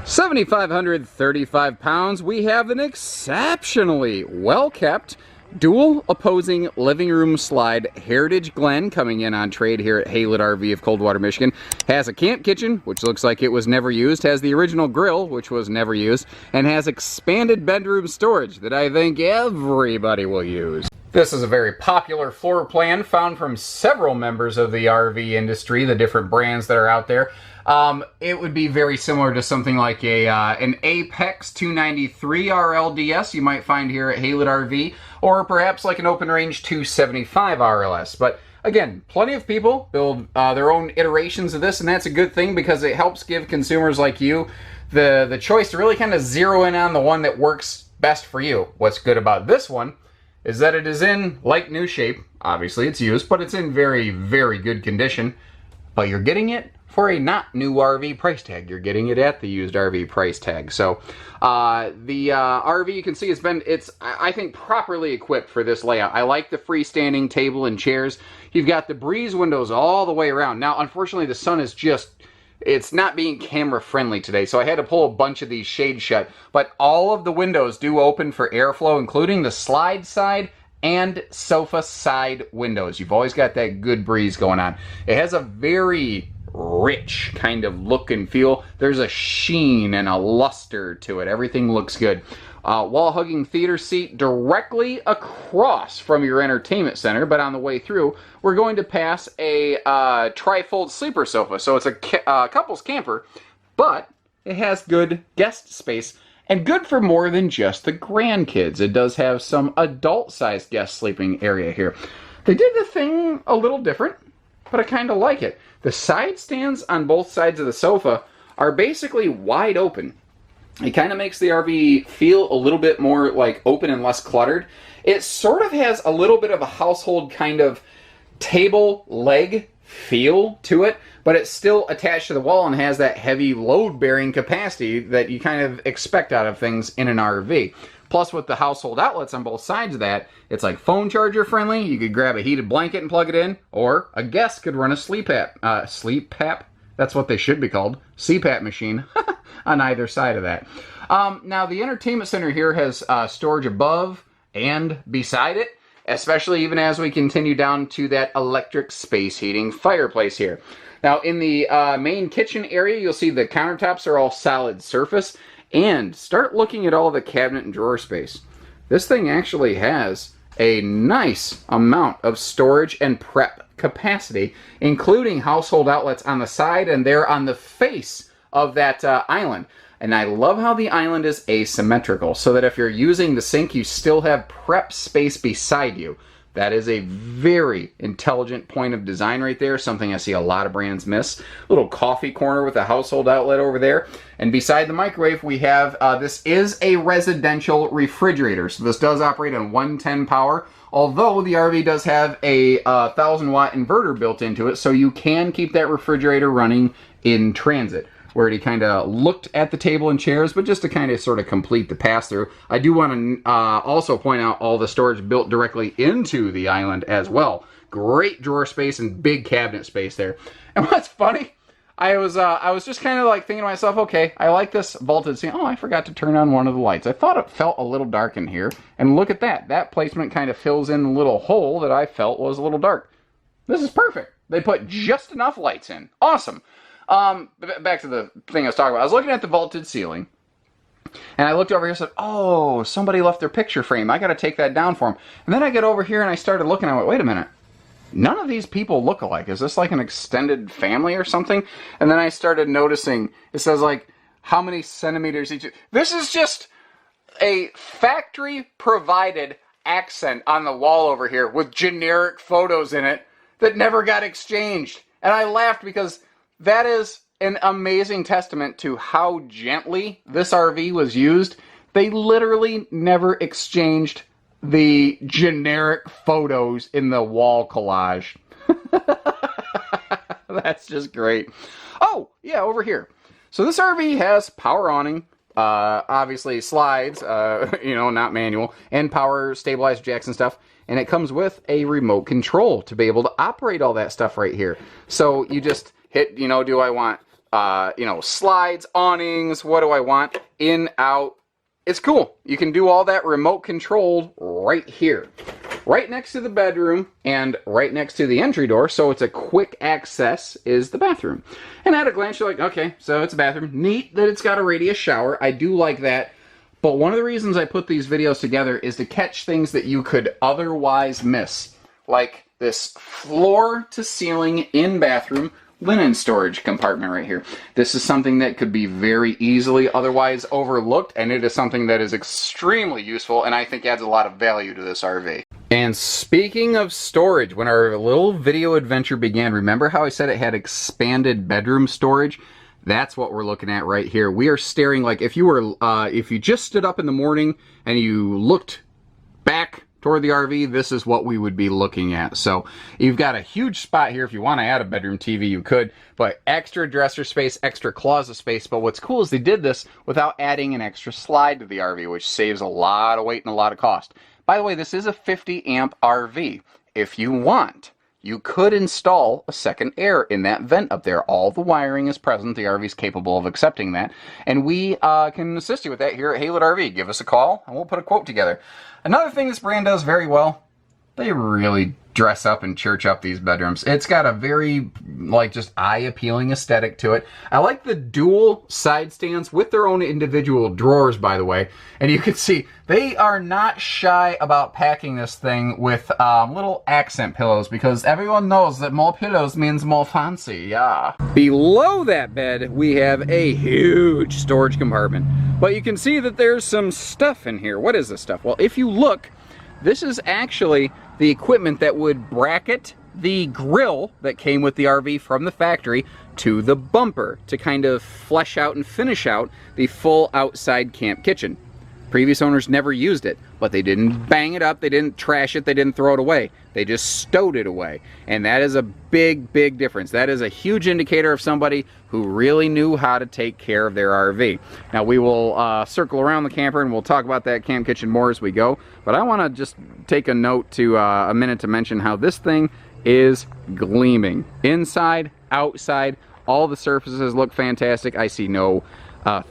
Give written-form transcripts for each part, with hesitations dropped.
7,535 pounds, we have an exceptionally well-kept, dual opposing living room slide Heritage Glen coming in on trade here at Haylett RV of Coldwater, Michigan. Has a camp kitchen, which looks like it was never used, has the original grill, which was never used, and has expanded bedroom storage that I think everybody will use. This is a very popular floor plan found from several members of the RV industry, the different brands that are out there. It would be very similar to something like an Apex 293 RLDS you might find here at Haylett RV, or perhaps like an Open Range 275 RLS. But again, plenty of people build their own iterations of this, and that's a good thing because it helps give consumers like you the choice to really kind of zero in on the one that works best for you. What's good about this one is that it is in like new shape. Obviously it's used, but it's in very, very good condition. But you're getting it for a not new RV price tag. You're getting it at the used RV price tag. So the RV, you can see, it's I think properly equipped for this layout. I like the freestanding table and chairs. You've got the breeze windows all the way around. Now, unfortunately, the sun is it's not being camera friendly today, so I had to pull a bunch of these shades shut. But all of the windows do open for airflow, including the slide side and sofa side windows. You've always got that good breeze going on. It has a very rich kind of look and feel. There's a sheen and a luster to it. Everything looks good. Wall-hugging theater seat directly across from your entertainment center, but on the way through, we're going to pass a tri-fold sleeper sofa. So it's a couple's camper, but it has good guest space and good for more than just the grandkids. It does have some adult-sized guest sleeping area here. They did the thing a little different, but I kind of like it. The side stands on both sides of the sofa are basically wide open. It kind of makes the RV feel a little bit more like open and less cluttered. It sort of has a little bit of a household kind of table leg feel to it, but it's still attached to the wall and has that heavy load-bearing capacity that you kind of expect out of things in an RV. Plus, with the household outlets on both sides of that, it's like phone charger friendly. You could grab a heated blanket and plug it in, or a guest could run a sleep pap? That's what they should be called. CPAP machine on either side of that. Now, the entertainment center here has storage above and beside it, especially even as we continue down to that electric space heating fireplace here. Now, in the main kitchen area, you'll see the countertops are all solid surface. And start looking at all the cabinet and drawer space. This thing actually has a nice amount of storage and prep capacity, including household outlets on the side and there on the face of that island. And I love how the island is asymmetrical, so that if you're using the sink, you still have prep space beside you. That is a very intelligent point of design right there, something I see a lot of brands miss. Little coffee corner with a household outlet over there. And beside the microwave, we have, this is a residential refrigerator. So this does operate on 110 power, although the RV does have a 1,000-watt inverter built into it, so you can keep that refrigerator running in transit. We already kind of looked at the table and chairs, but just to kind of sort of complete the pass-through, I do want to also point out all the storage built directly into the island as well. Great drawer space and big cabinet space there. And what's funny, I was just kind of like thinking to myself, okay, I like this vaulted ceiling. Oh, I forgot to turn on one of the lights. I thought it felt a little dark in here, and look at that. That placement kind of fills in the little hole that I felt was a little dark. This is perfect. They put just enough lights in. Awesome. Back to the thing I was talking about. I was looking at the vaulted ceiling, and I looked over here and said, oh, somebody left their picture frame. I got to take that down for them. And then I get over here and I started looking. I went, wait a minute. None of these people look alike. Is this like an extended family or something? And then I started noticing, it says like, how many centimeters each. This is just a factory-provided accent on the wall over here with generic photos in it that never got exchanged. And I laughed because that is an amazing testament to how gently this RV was used. They literally never exchanged the generic photos in the wall collage. That's just great. Oh, yeah, over here. So this RV has power awning, obviously slides, not manual, and power stabilized jacks and stuff. And it comes with a remote control to be able to operate all that stuff right here. So you just hit, do I want you know, slides, awnings, what do I want? In, out. It's cool. You can do all that remote controlled right here. Right next to the bedroom and right next to the entry door, so it's a quick access, is the bathroom. And at a glance, you're like, okay, so it's a bathroom. Neat that it's got a radius shower. I do like that. But one of the reasons I put these videos together is to catch things that you could otherwise miss. Like this floor-to-ceiling in-bathroom linen storage compartment right here. This is something that could be very easily otherwise overlooked, and it is something that is extremely useful and I think adds a lot of value to this RV. And speaking of storage, when our little video adventure began, remember how I said it had expanded bedroom storage? That's what we're looking at right here. We are staring like if you just stood up in the morning and you looked back toward the RV, this is what we would be looking at. So you've got a huge spot here. If you want to add a bedroom TV, you could, but extra dresser space, extra closet space. But what's cool is they did this without adding an extra slide to the RV, which saves a lot of weight and a lot of cost. By the way, this is a 50 amp RV. If you want, you could install a second air in that vent up there. All the wiring is present. The RV is capable of accepting that. And we can assist you with that here at Haylet RV. Give us a call and we'll put a quote together. Another thing this brand does very well, they really dress up and church up these bedrooms. It's got a very, like, just eye-appealing aesthetic to it. I like the dual side stands with their own individual drawers, by the way. And you can see they are not shy about packing this thing with little accent pillows, because everyone knows that more pillows means more fancy, yeah. Below that bed, we have a huge storage compartment. But you can see that there's some stuff in here. What is this stuff? Well, if you look, this is actually the equipment that would bracket the grill that came with the RV from the factory to the bumper to kind of flesh out and finish out the full outside camp kitchen. Previous owners never used it, but they didn't bang it up, they didn't trash it, they didn't throw it away. They just stowed it away. And that is a big, big difference. That is a huge indicator of somebody who really knew how to take care of their RV. Now we will circle around the camper and we'll talk about that camp kitchen more as we go. But I want to just take a note to a minute to mention how this thing is gleaming. Inside, outside, all the surfaces look fantastic. I see no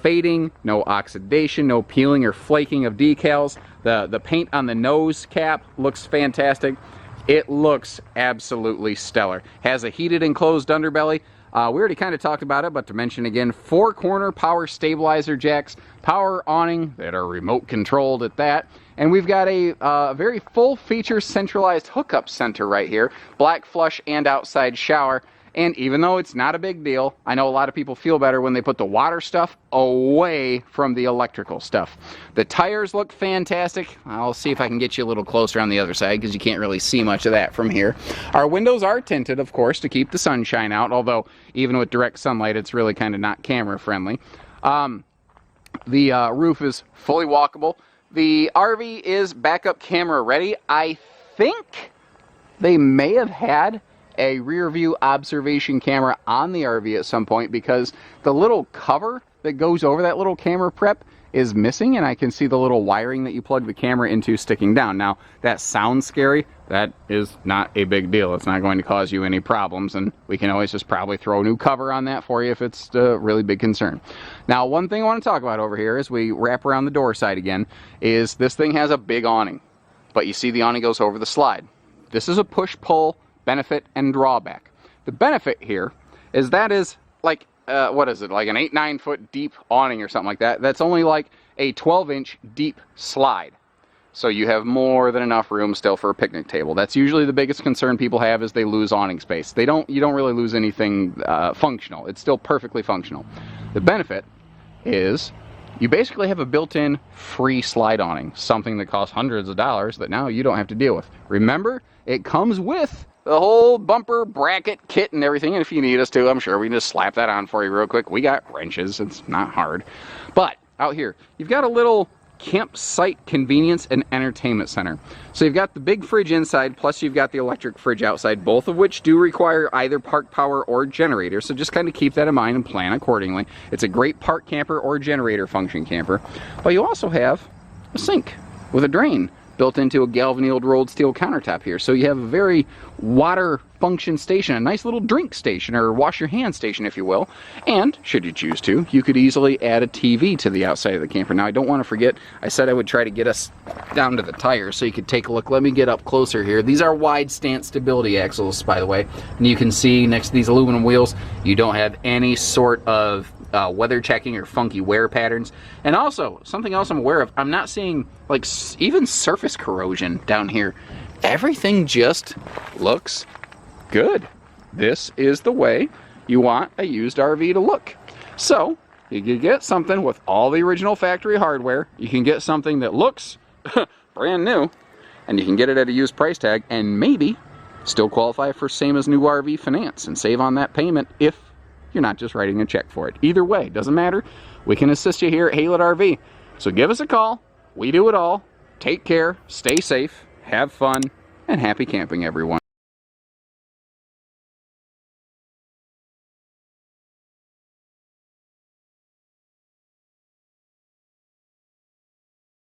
fading, no oxidation, no peeling or flaking of decals. The paint on the nose cap looks fantastic. It looks absolutely stellar. Has a heated enclosed underbelly. We already kind of talked about it, but to mention again, 4-corner power stabilizer jacks, power awning that are remote controlled at that. And we've got a very full feature centralized hookup center right here, black flush and outside shower. And even though it's not a big deal, I know a lot of people feel better when they put the water stuff away from the electrical stuff. The tires look fantastic. I'll see if I can get you a little closer on the other side because you can't really see much of that from here. Our windows are tinted, of course, to keep the sunshine out, although even with direct sunlight, it's really kind of not camera friendly. The roof is fully walkable. The RV is backup camera ready. I think they may have had a rear view observation camera on the RV at some point because the little cover that goes over that little camera prep is missing, and I can see the little wiring that you plug the camera into sticking down. Now, that sounds scary. That is not a big deal. It's not going to cause you any problems, and we can always just probably throw a new cover on that for you if it's a really big concern. Now, one thing I want to talk about over here as we wrap around the door side again is this thing has a big awning, but you see the awning goes over the slide. This is a push-pull benefit and drawback. The benefit here is that is like, what is it, like an 8-9 foot deep awning or something like that. That's only like a 12-inch deep slide. So you have more than enough room still for a picnic table. That's usually the biggest concern people have, is they lose awning space. You don't really lose anything functional. It's still perfectly functional. The benefit is you basically have a built-in free slide awning, something that costs hundreds of dollars that now you don't have to deal with. Remember, it comes with the whole bumper bracket kit and everything, and if you need us to, I'm sure we can just slap that on for you real quick. We got wrenches, it's not hard. But out here, you've got a little campsite convenience and entertainment center. So you've got the big fridge inside, plus you've got the electric fridge outside, both of which do require either park power or generator, so just kind of keep that in mind and plan accordingly. It's a great park camper or generator function camper. But you also have a sink with a drain built into a galvanized rolled steel countertop here. So you have a very water function station, a nice little drink station, or wash your hands station, if you will. And, should you choose to, you could easily add a TV to the outside of the camper. Now, I don't want to forget, I said I would try to get us down to the tires so you could take a look. Let me get up closer here. These are wide stance stability axles, by the way. And you can see next to these aluminum wheels, you don't have any sort of weather checking or funky wear patterns. And also, something else I'm aware of, I'm not seeing like even surface corrosion down here. Everything just looks good. This is the way you want a used RV to look. So you can get something with all the original factory hardware. You can get something that looks brand new, and you can get it at a used price tag, and maybe still qualify for same as new RV finance and save on that payment if you're not just writing a check for it. Either way, doesn't matter. We can assist you here at Haylett RV. So give us a call. We do it all. Take care, stay safe, have fun, and happy camping, everyone.